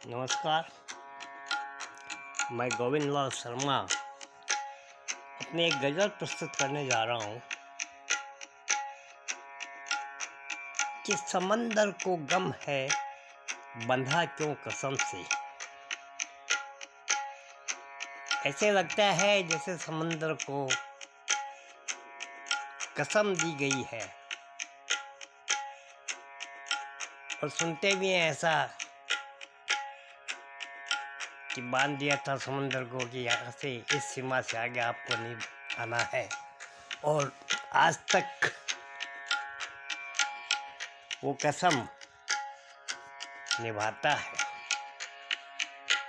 नमस्कार। मैं गोविंद लाल शर्मा अपनी एक गज़ल प्रस्तुत करने जा रहा हूँ कि समंदर को गम है बंधा क्यों कसम से। ऐसे लगता है जैसे समंदर को कसम दी गई है, और सुनते भी हैं ऐसा कि बांध दिया था समंदर को कि यहाँ से इस सीमा से आगे आपको नहीं आना है, और आज तक वो कसम निभाता है।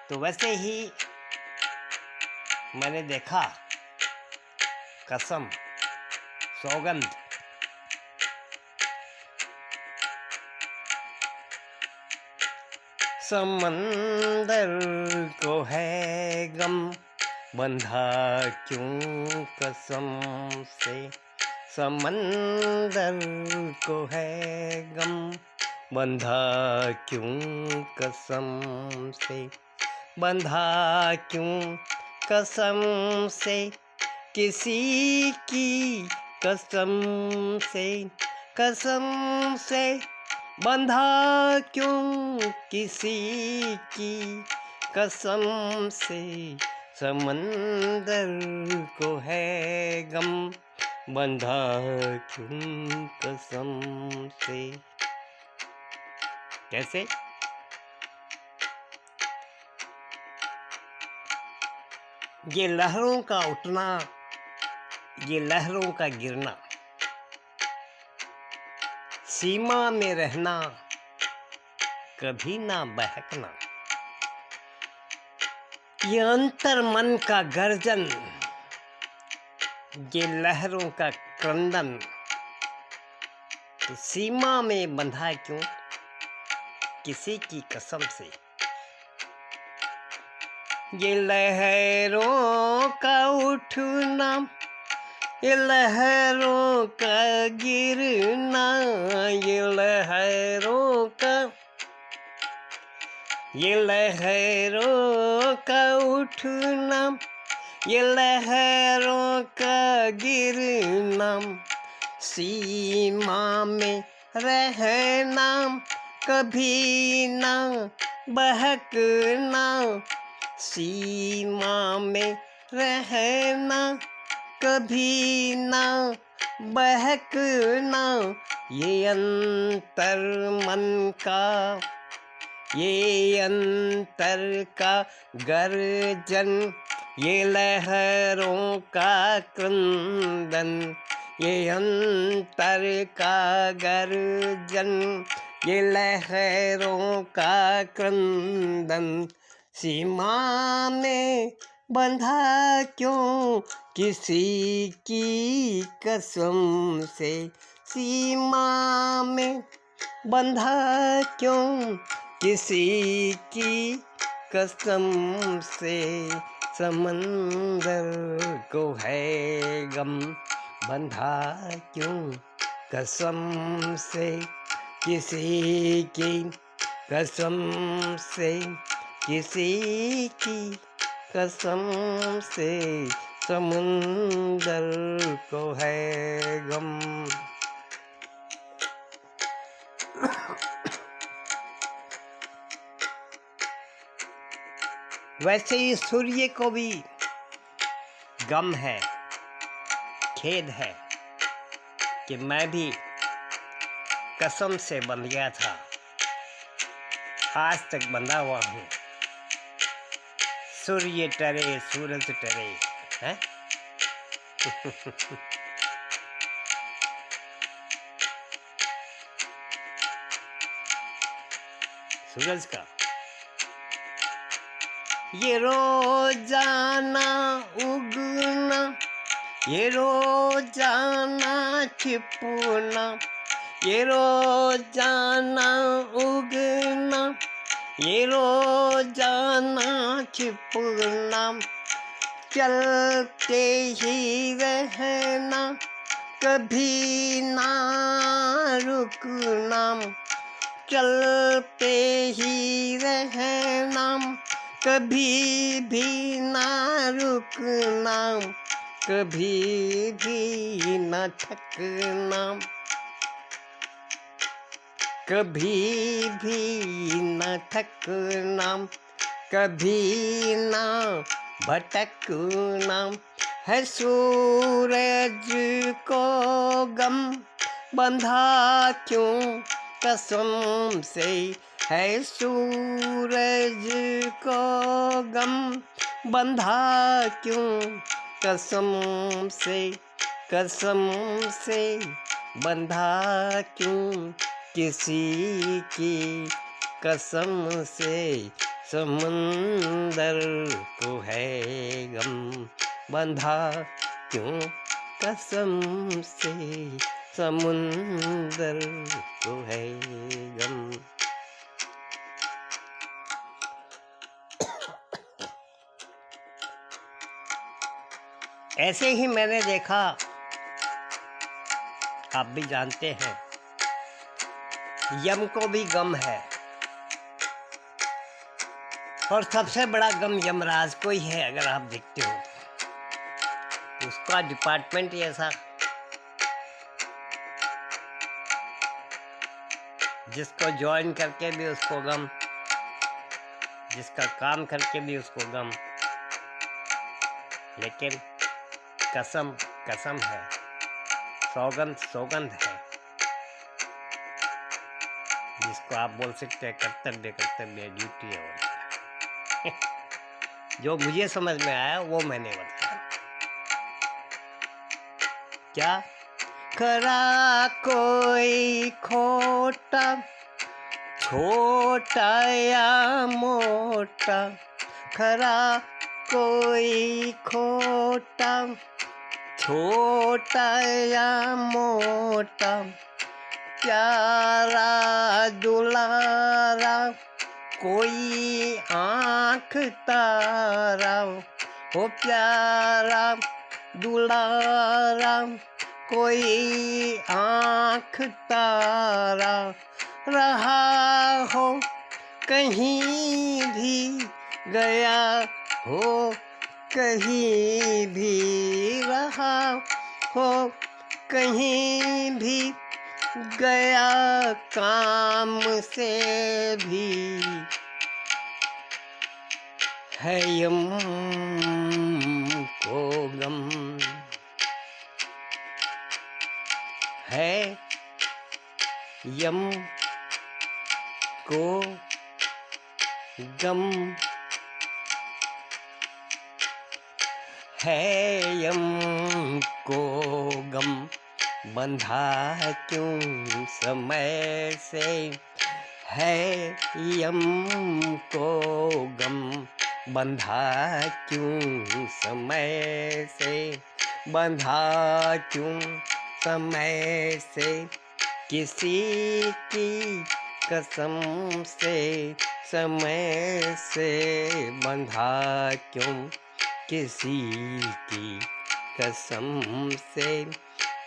तो वैसे ही मैंने देखा कसम, सौगंध, समंदर को है गम बंधा क्यों कसम से। समंदर को है गम बंधा क्यों कसम से। बंधा क्यों कसम से, किसी की कसम से। कसम से बंधा क्यों किसी की कसम से। समंदर को है गम बंधा क्यों कसम से। कैसे? ये लहरों का उठना, ये लहरों का गिरना, सीमा में रहना, कभी ना बहकना। ये अंतर मन का गर्जन, ये लहरों का क्रंदन, तो सीमा में बंधा क्यों किसी की कसम से। ये लहरों का उठना, ये लहरों का गिरना, ये लहरों का, ये लहरों का उठना, ये लहरों का गिरना, सीमा में रहना, कभी ना बहकना। सीमा में रहना, कभी ना बहकना। ये अंतर मन का, ये अंतर का गर्जन, ये लहरों का क्रंदन, ये अंतर का गर्जन, ये लहरों का क्रंदन। सीमा में बंधा क्यों किसी की कसम से। सीमा में बंधा क्यों किसी की कसम से। समंदर को है गम बंधा क्यों कसम से। किसी की कसम से, किसी की कसम से, समंदर को है गम। वैसे ही सूर्य को भी गम है, खेद है कि मैं भी कसम से बंध गया था, आज तक बंधा हुआ हूँ। सूर्य टरे सूरज टरे हैं। सूरज का ये रोजाना उगना, ये रोजाना छिपना, ये रोजाना उगना, ये रोजाना छिपना, चलते ही रहना, कभी ना रुकना, चलते ही रहना, कभी भी ना रुकना, कभी भी ना थकना, कभी भी न थकना, कभी ना भटकना। है सूरज को गम बंधा क्यों कसम से, है सूरज को गम बंधा क्यों कसम से, कसम से बंधा क्यों किसी की कसम से। समंदर को है गम बंधा क्यों कसम से, समुंदर को है गम। ऐसे ही मैंने देखा, आप भी जानते हैं, यम को भी गम है, और सबसे बड़ा गम यमराज को ही है। अगर आप देखते हो तो उसका डिपार्टमेंट ही ऐसा, जिसको ज्वाइन करके भी उसको गम, जिसका काम करके भी उसको गम, लेकिन कसम कसम है, सौगंध सौगंध है, जिसको आप बोल सकते हैं कर्तव्य कर्तव्य ड्यूटी है। जो मुझे समझ में आया वो मैंने बताया। क्या खरा कोई खोटा, छोटा या मोटा, खरा कोई खोटा, छोटा या मोटा, प्यारा दुलारा कोई आँख तारा, हो प्यारा दुलारा कोई आँख तारा, रहा हो कहीं भी गया हो, कहीं भी रहा हो, कहीं भी गया काम से भी, है यम को गम, है यम को गम, है यम को गम बंधा क्यों समय से, है यम को गम बंधा क्यों समय से, बंधा क्यों समय से, किसी की कसम से, समय से बंधा क्यों किसी की कसम से,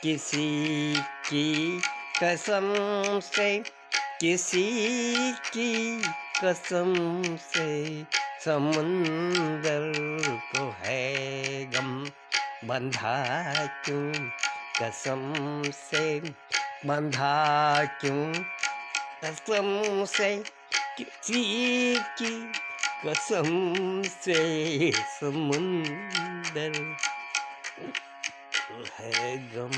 किसी की कसम से, किसी की कसम से, समुंदर को है गम बंधा क्यों कसम से, बंधा क्यों कसम से, किसी की कसम से, समुंदर को है गम।